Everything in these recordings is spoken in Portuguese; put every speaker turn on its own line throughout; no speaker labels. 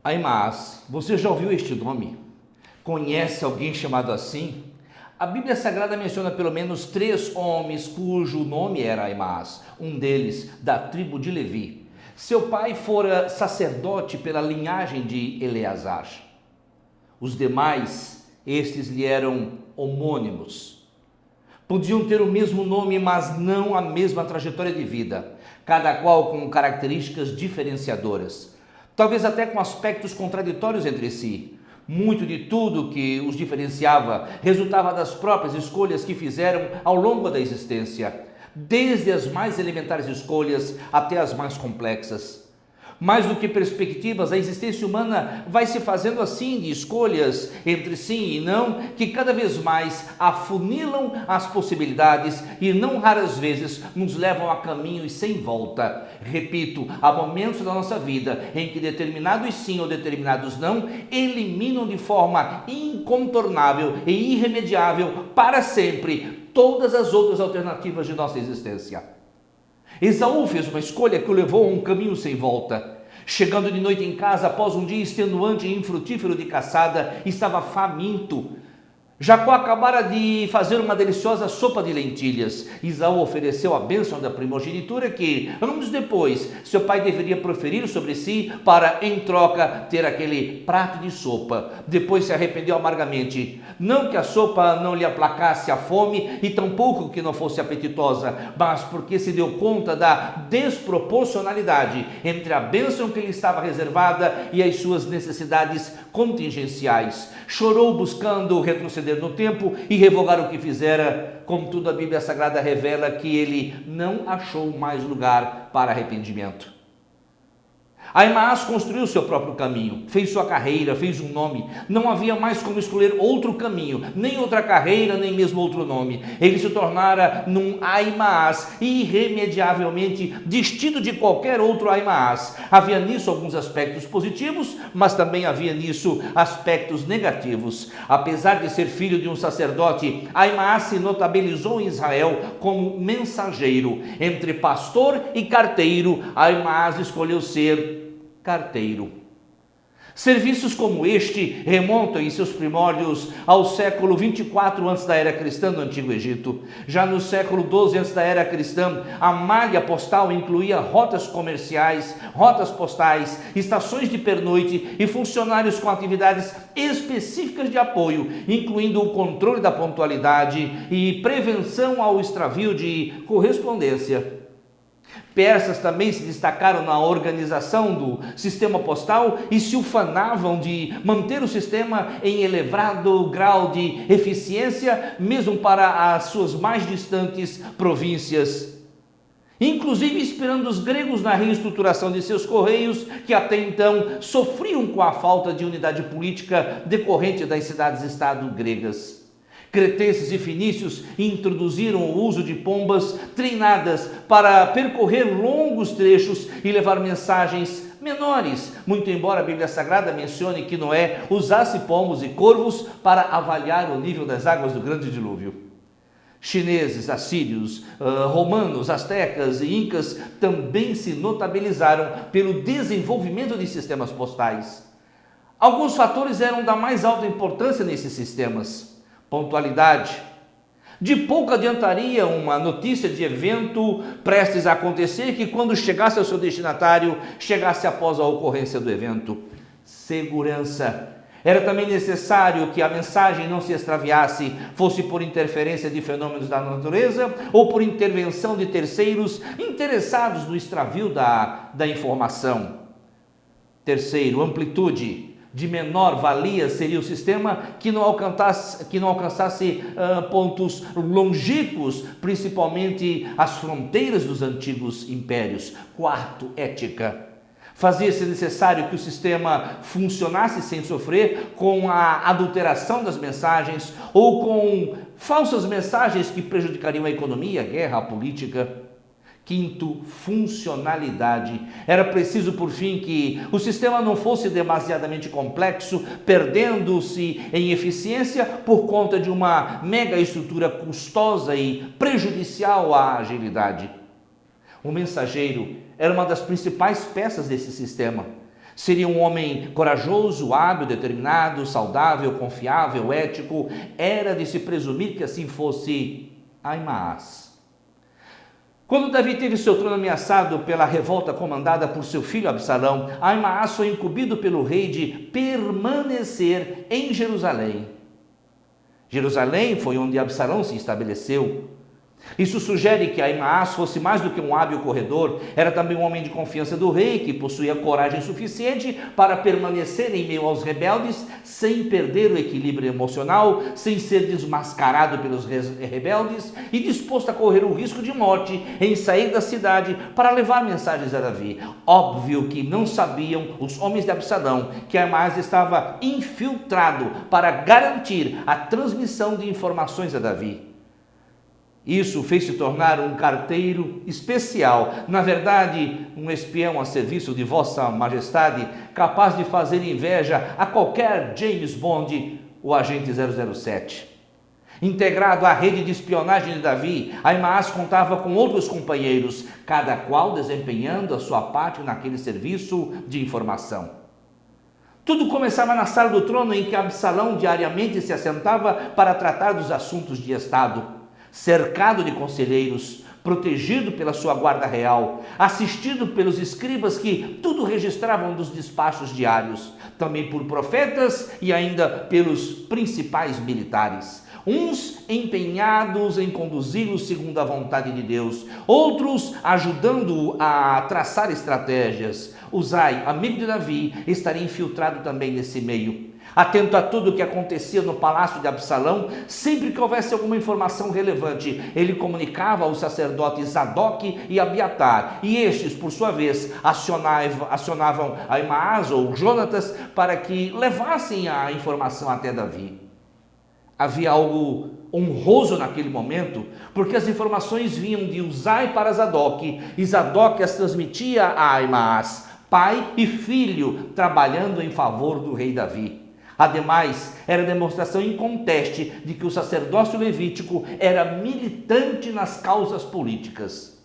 Aimaas, você já ouviu este nome? Conhece alguém chamado assim? A Bíblia Sagrada menciona pelo menos 3 homens cujo nome era Aimaas, um deles da tribo de Levi. Seu pai fora sacerdote pela linhagem de Eleazar. Os demais, estes lhe eram homônimos. Podiam ter o mesmo nome, mas não a mesma trajetória de vida, cada qual com características diferenciadoras, talvez até com aspectos contraditórios entre si. Muito de tudo que os diferenciava resultava das próprias escolhas que fizeram ao longo da existência, desde as mais elementares escolhas até as mais complexas. Mais do que perspectivas, a existência humana vai se fazendo assim de escolhas entre sim e não, que cada vez mais afunilam as possibilidades e não raras vezes nos levam a caminhos sem volta. Repito, há momentos da nossa vida em que determinados sim ou determinados não eliminam de forma incontornável e irremediável para sempre todas as outras alternativas de nossa existência. Esaú fez uma escolha que o levou a um caminho sem volta. Chegando de noite em casa, após um dia extenuante e infrutífero de caçada, estava faminto. Jacó acabara de fazer uma deliciosa sopa de lentilhas. Esaú ofereceu a bênção da primogenitura que, anos depois, seu pai deveria proferir sobre si para, em troca, ter aquele prato de sopa. Depois se arrependeu amargamente. Não que a sopa não lhe aplacasse a fome e tampouco que não fosse apetitosa, mas porque se deu conta da desproporcionalidade entre a bênção que lhe estava reservada e as suas necessidades contingenciais. Chorou buscando retroceder no tempo e revogar o que fizera. Contudo, a Bíblia Sagrada revela que ele não achou mais lugar para arrependimento. Aimaas construiu seu próprio caminho, fez sua carreira, fez um nome. Não havia mais como escolher outro caminho, nem outra carreira, nem mesmo outro nome. Ele se tornara num Aimaas irremediavelmente distinto de qualquer outro Aimaas. Havia nisso alguns aspectos positivos, mas também havia nisso aspectos negativos. Apesar de ser filho de um sacerdote, Aimaas se notabilizou em Israel como mensageiro. Entre pastor e carteiro, Aimaas escolheu ser carteiro. Serviços como este remontam em seus primórdios ao século 24 antes da era cristã no Antigo Egito. Já no século 12 antes da era cristã, a malha postal incluía rotas comerciais, rotas postais, estações de pernoite e funcionários com atividades específicas de apoio, incluindo o controle da pontualidade e prevenção ao extravio de correspondência. Persas também se destacaram na organização do sistema postal e se ufanavam de manter o sistema em elevado grau de eficiência, mesmo para as suas mais distantes províncias. Inclusive inspirando os gregos na reestruturação de seus correios, que até então sofriam com a falta de unidade política decorrente das cidades-estado gregas. Cretenses e fenícios introduziram o uso de pombas treinadas para percorrer longos trechos e levar mensagens menores, muito embora a Bíblia Sagrada mencione que Noé usasse pombos e corvos para avaliar o nível das águas do grande dilúvio. Chineses, assírios, romanos, astecas e incas também se notabilizaram pelo desenvolvimento de sistemas postais. Alguns fatores eram da mais alta importância nesses sistemas. Pontualidade. De pouco adiantaria uma notícia de evento prestes a acontecer que, quando chegasse ao seu destinatário, chegasse após a ocorrência do evento. Segurança. Era também necessário que a mensagem não se extraviasse, fosse por interferência de fenômenos da natureza ou por intervenção de terceiros interessados no extravio da informação. Terceiro, amplitude. De menor valia seria o sistema que não alcançasse pontos longínquos, principalmente as fronteiras dos antigos impérios. Quarto, ética. Fazia-se necessário que o sistema funcionasse sem sofrer com a adulteração das mensagens ou com falsas mensagens que prejudicariam a economia, a guerra, a política. Quinto, funcionalidade. Era preciso, por fim, que o sistema não fosse demasiadamente complexo, perdendo-se em eficiência por conta de uma mega estrutura custosa e prejudicial à agilidade. O mensageiro era uma das principais peças desse sistema. Seria um homem corajoso, hábil, determinado, saudável, confiável, ético. Era de se presumir que assim fosse Ahimaás. Quando Davi teve seu trono ameaçado pela revolta comandada por seu filho Absalão, Ahimaás foi incumbido pelo rei de permanecer em Jerusalém. Jerusalém foi onde Absalão se estabeleceu. Isso sugere que Ahimaás fosse mais do que um hábil corredor, era também um homem de confiança do rei, que possuía coragem suficiente para permanecer em meio aos rebeldes, sem perder o equilíbrio emocional, sem ser desmascarado pelos rebeldes e disposto a correr o risco de morte em sair da cidade para levar mensagens a Davi. Óbvio que não sabiam os homens de Absalão que Ahimaás estava infiltrado para garantir a transmissão de informações a Davi. Isso fez se tornar um carteiro especial, na verdade, um espião a serviço de Vossa Majestade, capaz de fazer inveja a qualquer James Bond, o agente 007. Integrado à rede de espionagem de Davi, Ahimaás contava com outros companheiros, cada qual desempenhando a sua parte naquele serviço de informação. Tudo começava na sala do trono em que Absalão diariamente se assentava para tratar dos assuntos de Estado. Cercado de conselheiros, protegido pela sua guarda real, assistido pelos escribas que tudo registravam dos despachos diários, também por profetas e ainda pelos principais militares. Uns empenhados em conduzi-lo segundo a vontade de Deus, outros ajudando-o a traçar estratégias. Uzai, amigo de Davi, estaria infiltrado também nesse meio. Atento a tudo o que acontecia no palácio de Absalão, sempre que houvesse alguma informação relevante, ele comunicava aos sacerdotes Zadok e Abiatar, e estes, por sua vez, acionavam Ahimaás ou Jonatas para que levassem a informação até Davi. Havia algo honroso naquele momento, porque as informações vinham de Uzai para Zadok, e Zadok as transmitia a Ahimaás, pai e filho, trabalhando em favor do rei Davi. Ademais, era demonstração inconteste de que o sacerdócio levítico era militante nas causas políticas.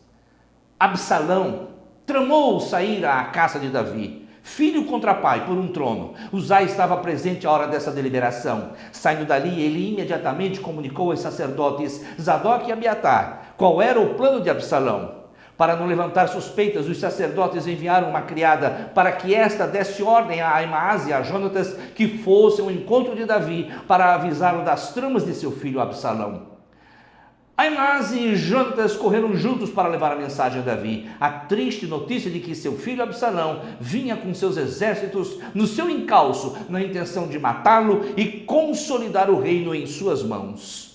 Absalão tramou sair à caça de Davi, filho contra pai, por um trono. Uzai estava presente à hora dessa deliberação. Saindo dali, ele imediatamente comunicou aos sacerdotes Zadok e Abiatar qual era o plano de Absalão. Para não levantar suspeitas, os sacerdotes enviaram uma criada para que esta desse ordem a Ahimaás e a Jonatas que fossem ao encontro de Davi para avisá-lo das tramas de seu filho Absalão. Ahimaás e Jonatas correram juntos para levar a mensagem a Davi, a triste notícia de que seu filho Absalão vinha com seus exércitos no seu encalço, na intenção de matá-lo e consolidar o reino em suas mãos.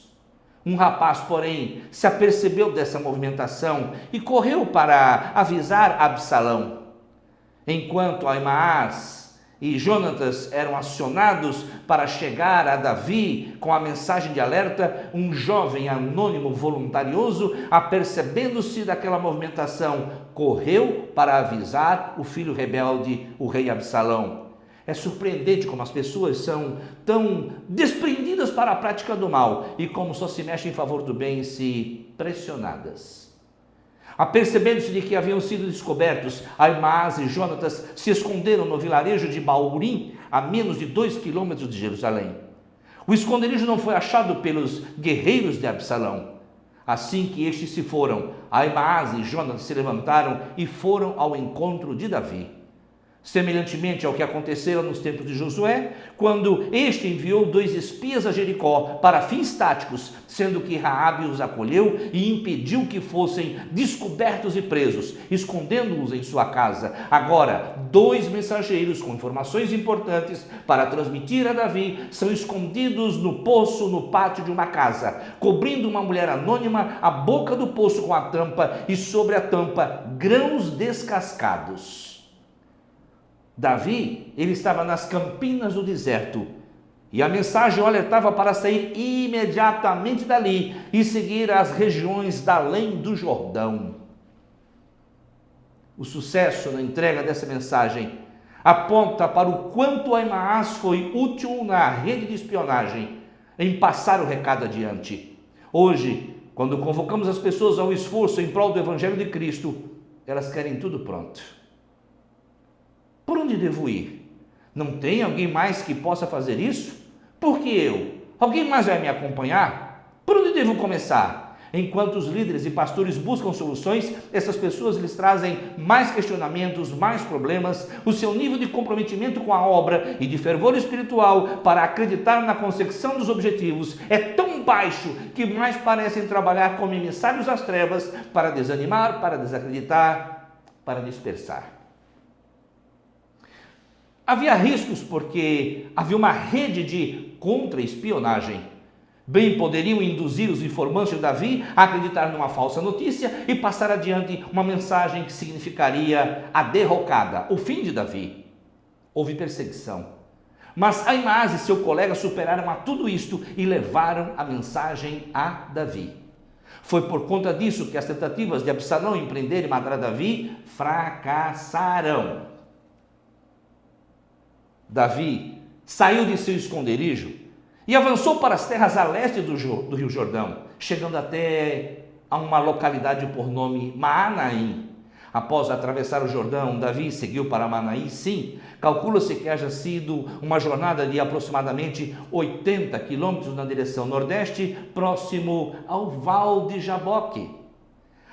Um rapaz, porém, se apercebeu dessa movimentação e correu para avisar Absalão. Enquanto Ahimaás e Jonatas eram acionados para chegar a Davi com a mensagem de alerta, um jovem anônimo voluntarioso, apercebendo-se daquela movimentação, correu para avisar o filho rebelde, o rei Absalão. É surpreendente como as pessoas são tão desprendidas para a prática do mal e como só se mexem em favor do bem se pressionadas. Apercebendo-se de que haviam sido descobertos, Ahimaás e Jonatas se esconderam no vilarejo de Baurim, a menos de 2 quilômetros de Jerusalém. O esconderijo não foi achado pelos guerreiros de Absalão. Assim que estes se foram, Ahimaás e Jonatas se levantaram e foram ao encontro de Davi. Semelhantemente ao que acontecera nos tempos de Josué, quando este enviou 2 espias a Jericó para fins táticos, sendo que Raabe os acolheu e impediu que fossem descobertos e presos, escondendo-os em sua casa. Agora, 2 mensageiros com informações importantes para transmitir a Davi são escondidos no poço no pátio de uma casa, cobrindo uma mulher anônima a boca do poço com a tampa e sobre a tampa grãos descascados. Davi, ele estava nas campinas do deserto e a mensagem o alertava para sair imediatamente dali e seguir as regiões da além do Jordão. O sucesso na entrega dessa mensagem aponta para o quanto Ahimaás foi útil na rede de espionagem em passar o recado adiante. Hoje, quando convocamos as pessoas ao esforço em prol do Evangelho de Cristo, elas querem tudo pronto. Por onde devo ir? Não tem alguém mais que possa fazer isso? Por que eu? Alguém mais vai me acompanhar? Por onde devo começar? Enquanto os líderes e pastores buscam soluções, essas pessoas lhes trazem mais questionamentos, mais problemas. O seu nível de comprometimento com a obra e de fervor espiritual para acreditar na consecução dos objetivos é tão baixo que mais parecem trabalhar como emissários das trevas para desanimar, para desacreditar, para dispersar. Havia riscos porque havia uma rede de contra-espionagem. Bem poderiam induzir os informantes de Davi a acreditar numa falsa notícia e passar adiante uma mensagem que significaria a derrocada, o fim de Davi. Houve perseguição. Mas Ahimaaz e seu colega superaram a tudo isto e levaram a mensagem a Davi. Foi por conta disso que as tentativas de Absalão em prender e matar Davi fracassaram. Davi saiu de seu esconderijo e avançou para as terras a leste do Rio Jordão, chegando até a uma localidade por nome Maanaim. Após atravessar o Jordão, Davi seguiu para Maanaim. Sim, calcula-se que haja sido uma jornada de aproximadamente 80 quilômetros na direção nordeste, próximo ao Val de Jaboque.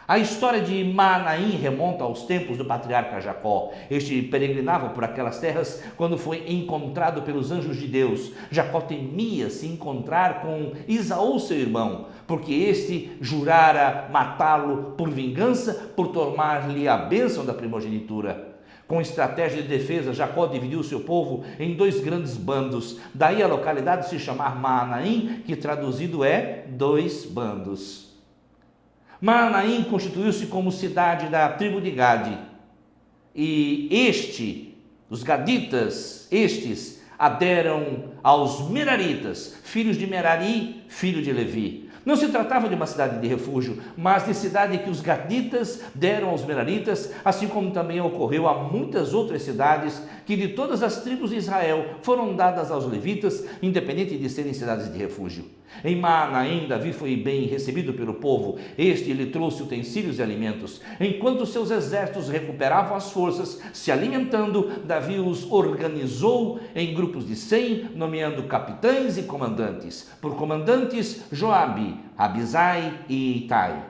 A história de Maanaim remonta aos tempos do patriarca Jacó. Este peregrinava por aquelas terras quando foi encontrado pelos anjos de Deus. Jacó temia se encontrar com Esaú, seu irmão, porque este jurara matá-lo por vingança, por tomar-lhe a bênção da primogenitura. Com estratégia de defesa, Jacó dividiu seu povo em 2 grandes bandos. Daí a localidade se chamar Maanaim, que traduzido é 2 bandos. Maanaim constituiu-se como cidade da tribo de Gade. E os gaditas, aderam aos meraritas, filhos de Merari, filho de Levi. Não se tratava de uma cidade de refúgio, mas de cidade que os gaditas deram aos meraritas, assim como também ocorreu a muitas outras cidades que de todas as tribos de Israel foram dadas aos levitas, independente de serem cidades de refúgio. Em Maanaim, Davi foi bem recebido pelo povo. Este lhe trouxe utensílios e alimentos. Enquanto seus exércitos recuperavam as forças, se alimentando, Davi os organizou em grupos de 100, nomeando capitães e comandantes. Por comandantes, Joabe, Abisai e Itai.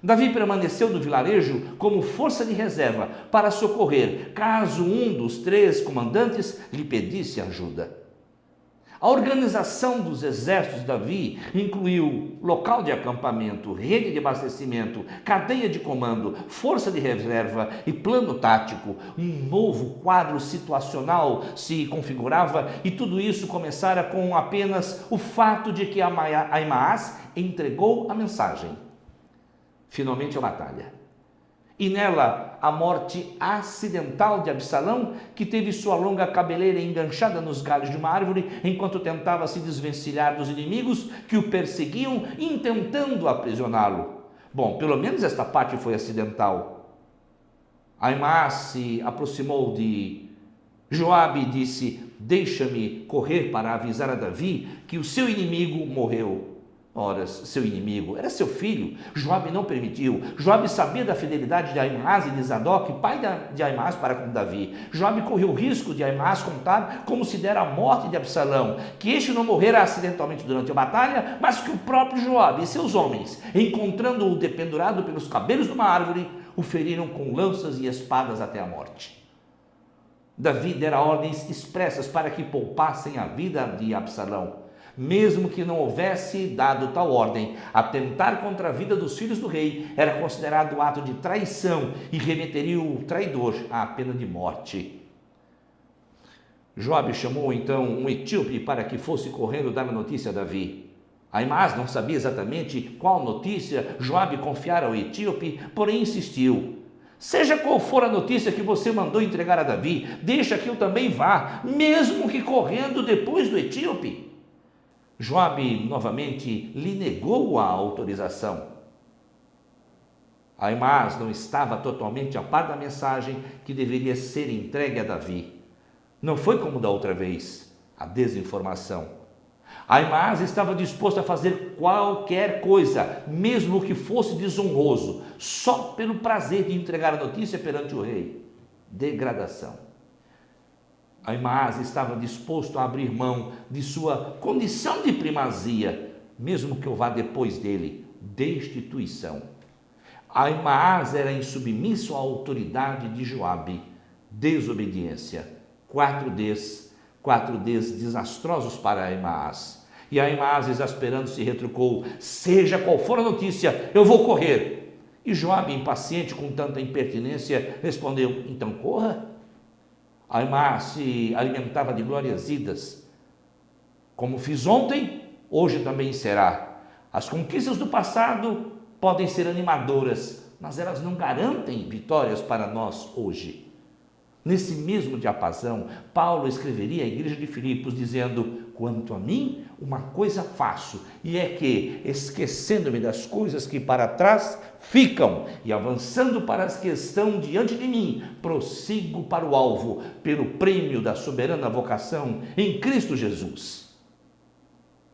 Davi permaneceu no vilarejo como força de reserva para socorrer, caso um dos 3 comandantes lhe pedisse ajuda. A organização dos exércitos de Davi incluiu local de acampamento, rede de abastecimento, cadeia de comando, força de reserva e plano tático. Um novo quadro situacional se configurava e tudo isso começara com apenas o fato de que Ahimaaz entregou a mensagem. Finalmente a batalha. E nela a morte acidental de Absalão, que teve sua longa cabeleira enganchada nos galhos de uma árvore, enquanto tentava se desvencilhar dos inimigos que o perseguiam, intentando aprisioná-lo. Bom, pelo menos esta parte foi acidental. Ahimaaz se aproximou de Joabe e disse: deixa-me correr para avisar a Davi que o seu inimigo morreu. Ora, seu inimigo era seu filho. Joabe não permitiu. Joabe sabia da fidelidade de Ahimaaz e de Zadok, pai de Ahimaaz, para com Davi. Joabe correu o risco de Ahimaaz contar como se dera a morte de Absalão, que este não morrera acidentalmente durante a batalha, mas que o próprio Joabe e seus homens, encontrando-o dependurado pelos cabelos de uma árvore, o feriram com lanças e espadas até a morte. Davi dera ordens expressas para que poupassem a vida de Absalão. Mesmo que não houvesse dado tal ordem, atentar contra a vida dos filhos do rei era considerado ato de traição e remeteria o traidor à pena de morte. Joabe chamou então um etíope para que fosse correndo dar a notícia a Davi. Ahimaaz não sabia exatamente qual notícia Joabe confiara ao etíope, porém insistiu: seja qual for a notícia que você mandou entregar a Davi, deixa que eu também vá, mesmo que correndo depois do etíope. Joabe novamente lhe negou a autorização. Ahimaaz não estava totalmente a par da mensagem que deveria ser entregue a Davi. Não foi como da outra vez, a desinformação. Ahimaaz estava disposto a fazer qualquer coisa, mesmo que fosse desonroso, só pelo prazer de entregar a notícia perante o rei. Degradação. Ahimaás estava disposto a abrir mão de sua condição de primazia, mesmo que houvesse depois dele destituição. Ahimaás era insubmisso à autoridade de Joabe, desobediência. 4 Ds desastrosos para Ahimaás. E Ahimaás, exasperando-se, retrucou: seja qual for a notícia, eu vou correr. E Joabe, impaciente com tanta impertinência, respondeu: então corra. Ahimaás se alimentava de glórias idas. Como fiz ontem, hoje também será. As conquistas do passado podem ser animadoras, mas elas não garantem vitórias para nós hoje. Nesse mesmo diapasão, Paulo escreveria à igreja de Filipos dizendo: quanto a mim, uma coisa faço, e é que, esquecendo-me das coisas que para trás ficam e avançando para as que estão diante de mim, prossigo para o alvo, pelo prêmio da soberana vocação em Cristo Jesus.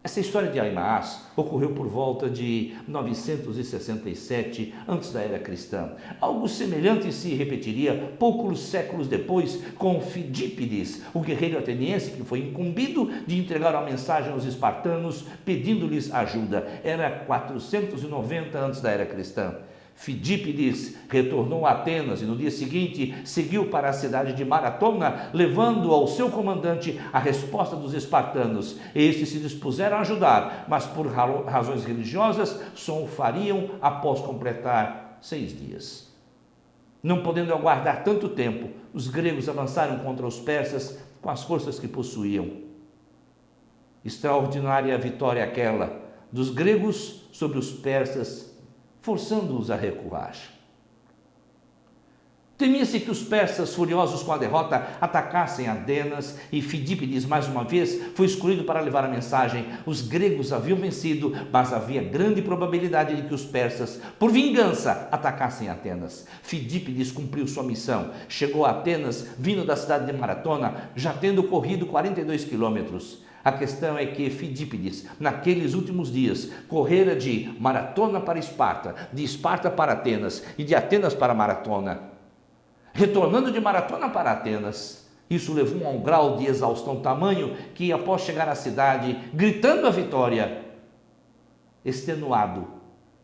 Essa história de Ahimaás ocorreu por volta de 967, antes da era cristã. Algo semelhante se repetiria poucos séculos depois com Fidípides, o guerreiro ateniense que foi incumbido de entregar a mensagem aos espartanos, pedindo-lhes ajuda. Era 490 antes da era cristã. Fidípides retornou a Atenas e no dia seguinte seguiu para a cidade de Maratona, levando ao seu comandante a resposta dos espartanos. Estes se dispuseram a ajudar, mas por razões religiosas só o fariam após completar 6 dias. Não podendo aguardar tanto tempo, os gregos avançaram contra os persas com as forças que possuíam. Extraordinária vitória aquela dos gregos sobre os persas, forçando-os a recuar. Temia-se que os persas, furiosos com a derrota, atacassem Atenas, e Fidípides, mais uma vez, foi escolhido para levar a mensagem. Os gregos haviam vencido, mas havia grande probabilidade de que os persas, por vingança, atacassem Atenas. Fidípides cumpriu sua missão. Chegou a Atenas, vindo da cidade de Maratona, já tendo corrido 42 quilômetros. A questão é que Fidípides, naqueles últimos dias, correra de Maratona para Esparta, de Esparta para Atenas e de Atenas para Maratona. Retornando de Maratona para Atenas, isso levou a um grau de exaustão tamanho que, após chegar à cidade, gritando a vitória, extenuado,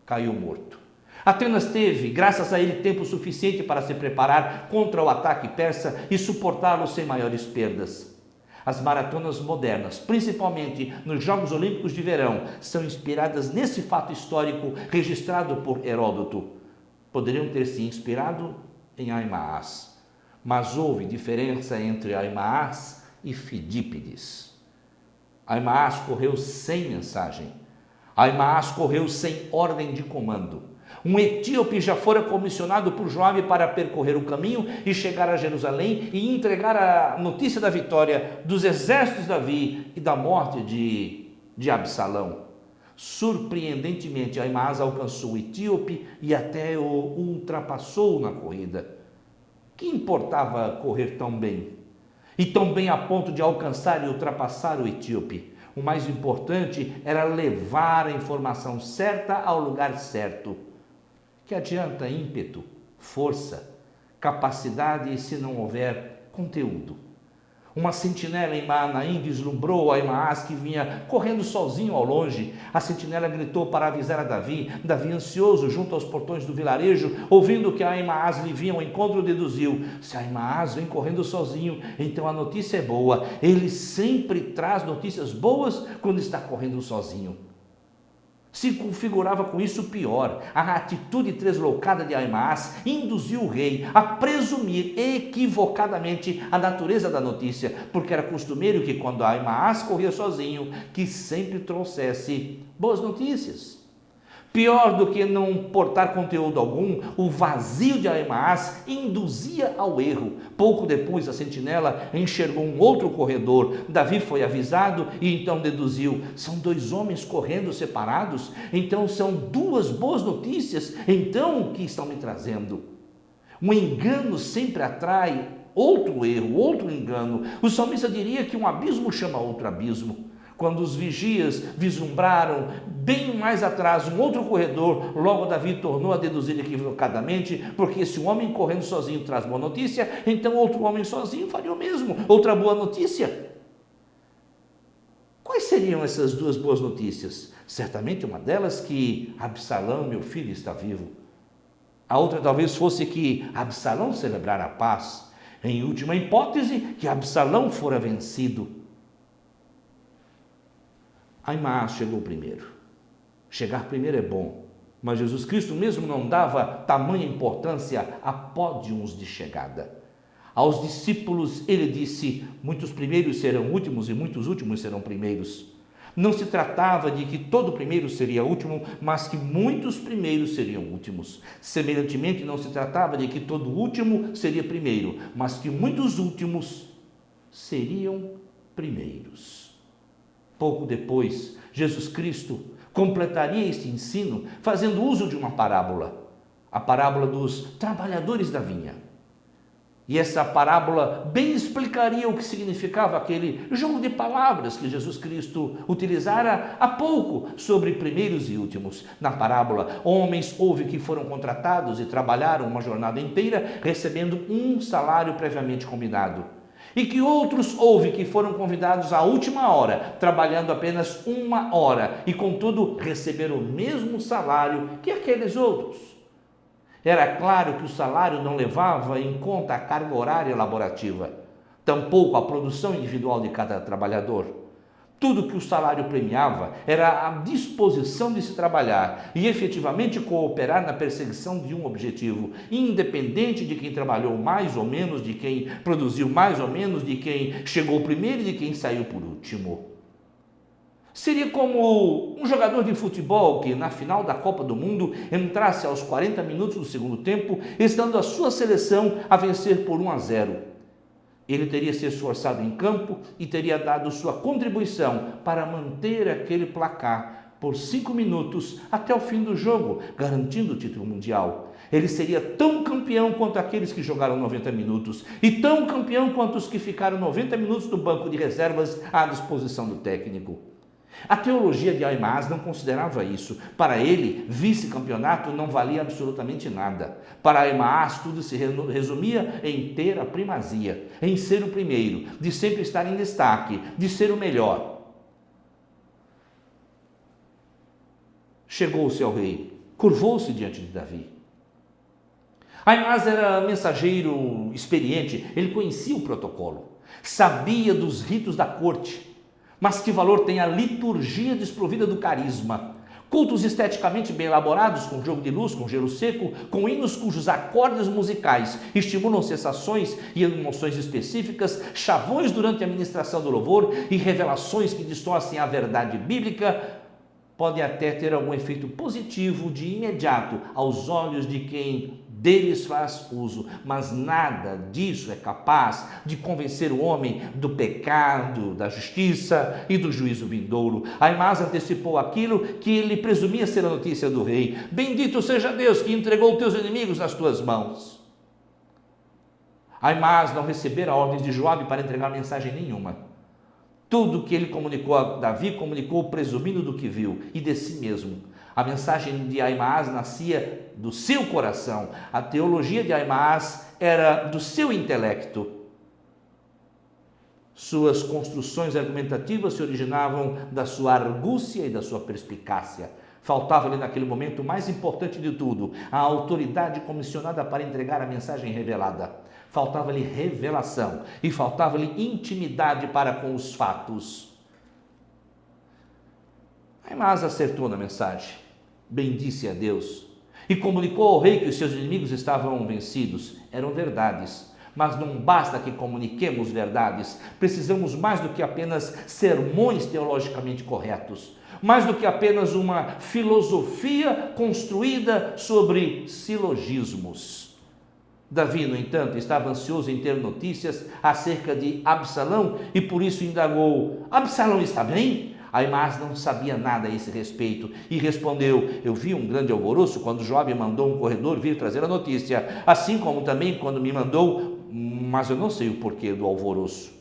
caiu morto. Atenas teve, graças a ele, tempo suficiente para se preparar contra o ataque persa e suportá-lo sem maiores perdas. As maratonas modernas, principalmente nos Jogos Olímpicos de Verão, são inspiradas nesse fato histórico registrado por Heródoto. Poderiam ter se inspirado em Ahimaás, mas houve diferença entre Ahimaás e Fidípides. Ahimaás correu sem mensagem. Ahimaás correu sem ordem de comando. Um etíope já fora comissionado por Joabe para percorrer o caminho e chegar a Jerusalém e entregar a notícia da vitória dos exércitos de Davi e da morte de Absalão. Surpreendentemente, Ahimaás alcançou o etíope e até o ultrapassou na corrida. Que importava correr tão bem? E tão bem a ponto de alcançar e ultrapassar o etíope. O mais importante era levar a informação certa ao lugar certo. Que adianta ímpeto, força, capacidade se não houver conteúdo? Uma sentinela em Maanaim vislumbrou Ahimaás que vinha correndo sozinho ao longe. A sentinela gritou para avisar a Davi. Davi, ansioso, junto aos portões do vilarejo, ouvindo que Ahimaás lhe vinha ao encontro, deduziu: se Ahimaás vem correndo sozinho, então a notícia é boa. Ele sempre traz notícias boas quando está correndo sozinho. Se configurava com isso pior. A atitude deslocada de Ahimaás induziu o rei a presumir equivocadamente a natureza da notícia, porque era costumeiro que quando Ahimaás corria sozinho, que sempre trouxesse boas notícias. Pior do que não portar conteúdo algum, o vazio de Ahimaás induzia ao erro. Pouco depois, a sentinela enxergou um outro corredor. Davi foi avisado e então deduziu: são 2 homens correndo separados, então são 2 boas notícias, então o que estão me trazendo? Um engano sempre atrai outro erro, outro engano. O salmista diria que um abismo chama outro abismo. Quando os vigias vislumbraram bem mais atrás um outro corredor, logo Davi tornou a deduzir equivocadamente, porque se um homem correndo sozinho traz boa notícia, então outro homem sozinho faria o mesmo, outra boa notícia. Quais seriam essas duas boas notícias? Certamente uma delas que Absalão, meu filho, está vivo. A outra talvez fosse que Absalão celebrara a paz. Em última hipótese, que Absalão fora vencido. Aimaas chegou primeiro. Chegar primeiro é bom, mas Jesus Cristo mesmo não dava tamanha importância a pódios de chegada. Aos discípulos ele disse: muitos primeiros serão últimos e muitos últimos serão primeiros. Não se tratava de que todo primeiro seria último, mas que muitos primeiros seriam últimos. Semelhantemente, não se tratava de que todo último seria primeiro, mas que muitos últimos seriam primeiros. Pouco depois, Jesus Cristo completaria este ensino fazendo uso de uma parábola, a parábola dos trabalhadores da vinha. E essa parábola bem explicaria o que significava aquele jogo de palavras que Jesus Cristo utilizara há pouco sobre primeiros e últimos. Na parábola, homens houve que foram contratados e trabalharam uma jornada inteira recebendo um salário previamente combinado. E que outros houve que foram convidados à última hora, trabalhando apenas 1 hora, e contudo receberam o mesmo salário que aqueles outros. Era claro que o salário não levava em conta a carga horária laborativa, tampouco a produção individual de cada trabalhador. Tudo que o salário premiava era a disposição de se trabalhar e efetivamente cooperar na perseguição de um objetivo, independente de quem trabalhou mais ou menos, de quem produziu mais ou menos, de quem chegou primeiro e de quem saiu por último. Seria como um jogador de futebol que, na final da Copa do Mundo, entrasse aos 40 minutos do segundo tempo, estando a sua seleção a vencer por 1-0. Ele teria se esforçado em campo e teria dado sua contribuição para manter aquele placar por 5 minutos até o fim do jogo, garantindo o título mundial. Ele seria tão campeão quanto aqueles que jogaram 90 minutos e tão campeão quanto os que ficaram 90 minutos no banco de reservas à disposição do técnico. A teologia de Aimaas não considerava isso. Para ele, vice-campeonato não valia absolutamente nada. Para Aimaas, tudo se resumia em ter a primazia, em ser o primeiro, de sempre estar em destaque, de ser o melhor. Chegou-se ao rei, curvou-se diante de Davi. Aimaas era mensageiro experiente, ele conhecia o protocolo, sabia dos ritos da corte. Mas que valor tem a liturgia desprovida do carisma? Cultos esteticamente bem elaborados, com jogo de luz, com gelo seco, com hinos cujos acordes musicais estimulam sensações e emoções específicas, chavões durante a ministração do louvor e revelações que distorcem a verdade bíblica, podem até ter algum efeito positivo de imediato aos olhos de quem deles faz uso, mas nada disso é capaz de convencer o homem do pecado, da justiça e do juízo vindouro. Aimaas antecipou aquilo que ele presumia ser a notícia do rei: bendito seja Deus que entregou teus inimigos nas tuas mãos. Aimaas não recebera ordens de Joabe para entregar mensagem nenhuma. Tudo que ele comunicou a Davi, comunicou presumindo do que viu e de si mesmo. A mensagem de Aimaas nascia do seu coração. A teologia de Aimaas era do seu intelecto. Suas construções argumentativas se originavam da sua argúcia e da sua perspicácia. Faltava-lhe naquele momento o mais importante de tudo, a autoridade comissionada para entregar a mensagem revelada. Faltava-lhe revelação e faltava-lhe intimidade para com os fatos. Aimaas acertou na mensagem, bendisse a Deus e comunicou ao rei que os seus inimigos estavam vencidos. Eram verdades, mas não basta que comuniquemos verdades, precisamos mais do que apenas sermões teologicamente corretos, mais do que apenas uma filosofia construída sobre silogismos. Davi, no entanto, estava ansioso em ter notícias acerca de Absalão e por isso indagou: Absalão está bem? Aimaas não sabia nada a esse respeito e respondeu: eu vi um grande alvoroço quando Joabe mandou um corredor vir trazer a notícia, assim como também quando me mandou, mas eu não sei o porquê do alvoroço.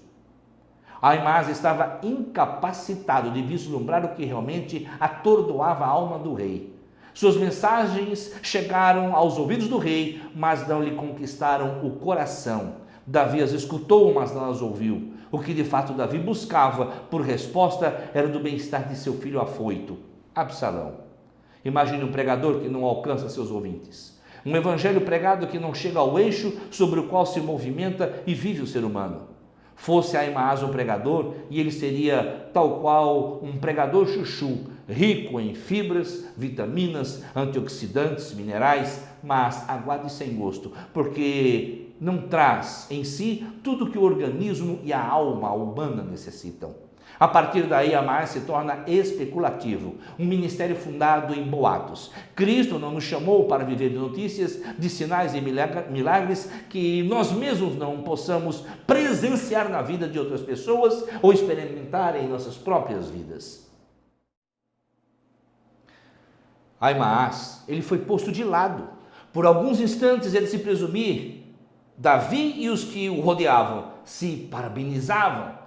Aimaas estava incapacitado de vislumbrar o que realmente atordoava a alma do rei. Suas mensagens chegaram aos ouvidos do rei, mas não lhe conquistaram o coração. Davi as escutou, mas não as ouviu. O que de fato Davi buscava por resposta era do bem-estar de seu filho afoito, Absalão. Imagine um pregador que não alcança seus ouvintes. Um evangelho pregado que não chega ao eixo sobre o qual se movimenta e vive o ser humano. Fosse Aimaas um pregador, e ele seria tal qual um pregador chuchu, rico em fibras, vitaminas, antioxidantes, minerais, mas aguado e sem gosto, porque não traz em si tudo que o organismo e a alma humana necessitam. A partir daí, Aimaas se torna especulativo, um ministério fundado em boatos. Cristo não nos chamou para viver de notícias, de sinais e milagres que nós mesmos não possamos presenciar na vida de outras pessoas ou experimentar em nossas próprias vidas. Aimaas, ele foi posto de lado. Por alguns instantes ele se presumir. Davi e os que o rodeavam se parabenizavam,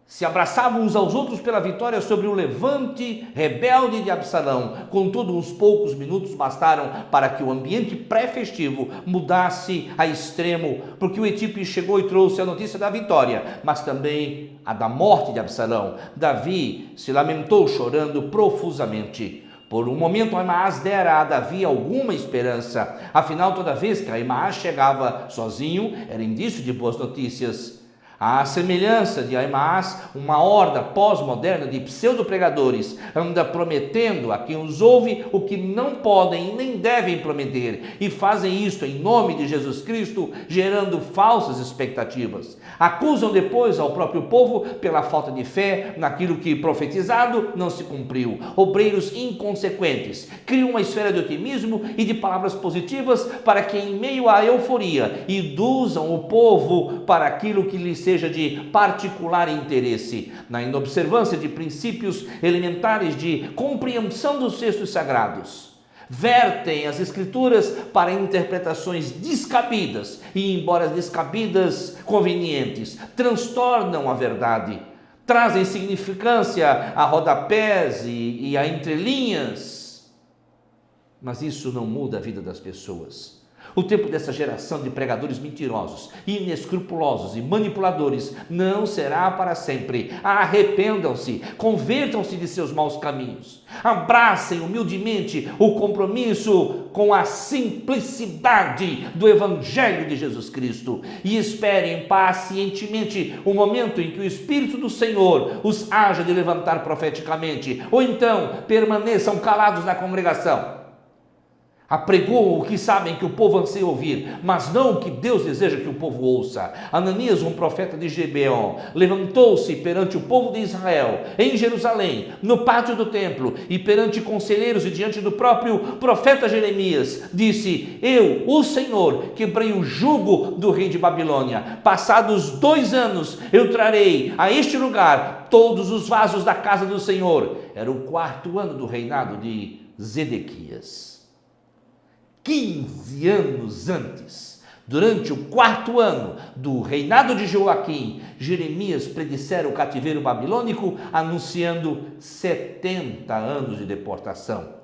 se abraçavam uns aos outros pela vitória sobre o levante rebelde de Absalão. Contudo, uns poucos minutos bastaram para que o ambiente pré-festivo mudasse a extremo, porque o etíope chegou e trouxe a notícia da vitória, mas também a da morte de Absalão. Davi se lamentou chorando profusamente. Por um momento, Aimaas dera a Davi alguma esperança. Afinal, toda vez que Aimaas chegava sozinho, era indício de boas notícias. À semelhança de Aimaas, uma horda pós-moderna de pseudo-pregadores anda prometendo a quem os ouve o que não podem nem devem prometer, e fazem isso em nome de Jesus Cristo, gerando falsas expectativas. Acusam depois ao próprio povo pela falta de fé naquilo que profetizado não se cumpriu. Obreiros inconsequentes criam uma esfera de otimismo e de palavras positivas para que, em meio à euforia, induzam o povo para aquilo que lhes seja de particular interesse, na inobservância de princípios elementares de compreensão dos textos sagrados. Vertem as escrituras para interpretações descabidas e, embora descabidas, convenientes, transtornam a verdade, trazem significância a rodapés e a entrelinhas, mas isso não muda a vida das pessoas. O tempo dessa geração de pregadores mentirosos, inescrupulosos e manipuladores não será para sempre. Arrependam-se, convertam-se de seus maus caminhos. Abracem humildemente o compromisso com a simplicidade do Evangelho de Jesus Cristo e esperem pacientemente o momento em que o Espírito do Senhor os haja de levantar profeticamente, ou então permaneçam calados na congregação. Apregoam o que sabem que o povo anseia ouvir, mas não o que Deus deseja que o povo ouça. Ananias, um profeta de Gibeon, levantou-se perante o povo de Israel, em Jerusalém, no pátio do templo, e perante conselheiros e diante do próprio profeta Jeremias, disse: eu, o Senhor, quebrei o jugo do rei de Babilônia. Passados 2 anos, eu trarei a este lugar todos os vasos da casa do Senhor. Era o 4º ano do reinado de Zedequias. 15 anos antes, durante o 4º ano do reinado de Joaquim, Jeremias predissera o cativeiro babilônico, anunciando 70 anos de deportação.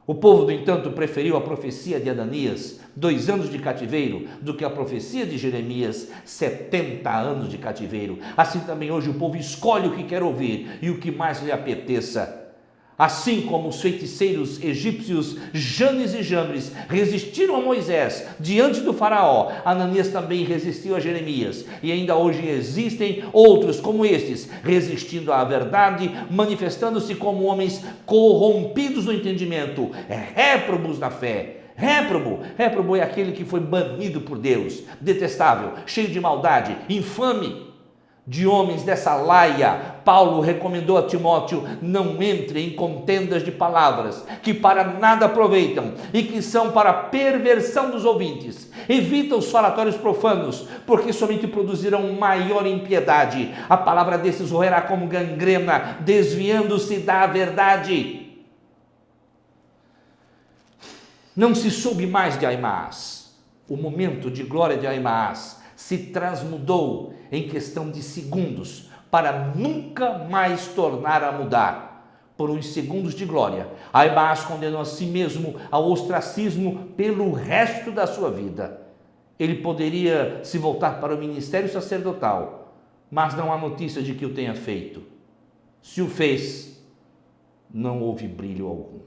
O povo, no entanto, preferiu a profecia de Ananias, 2 anos de cativeiro, do que a profecia de Jeremias, 70 anos de cativeiro. Assim também hoje o povo escolhe o que quer ouvir e o que mais lhe apeteça. Assim como os feiticeiros egípcios Janes e Jambres resistiram a Moisés diante do faraó, Ananias também resistiu a Jeremias. E ainda hoje existem outros como estes, resistindo à verdade, manifestando-se como homens corrompidos no entendimento, réprobos na fé. Réprobo é aquele que foi banido por Deus, detestável, cheio de maldade, infame. De homens dessa laia, Paulo recomendou a Timóteo: não entre em contendas de palavras, que para nada aproveitam e que são para perversão dos ouvintes. Evita os falatórios profanos, porque somente produzirão maior impiedade. A palavra desses roerá como gangrena, desviando-se da verdade. Não se soube mais de Aimaas. O momento de glória de Aimaas se transmudou em questão de segundos, para nunca mais tornar a mudar. Por uns segundos de glória, Aimaas condenou a si mesmo ao ostracismo pelo resto da sua vida. Ele poderia se voltar para o ministério sacerdotal, mas não há notícia de que o tenha feito. Se o fez, não houve brilho algum.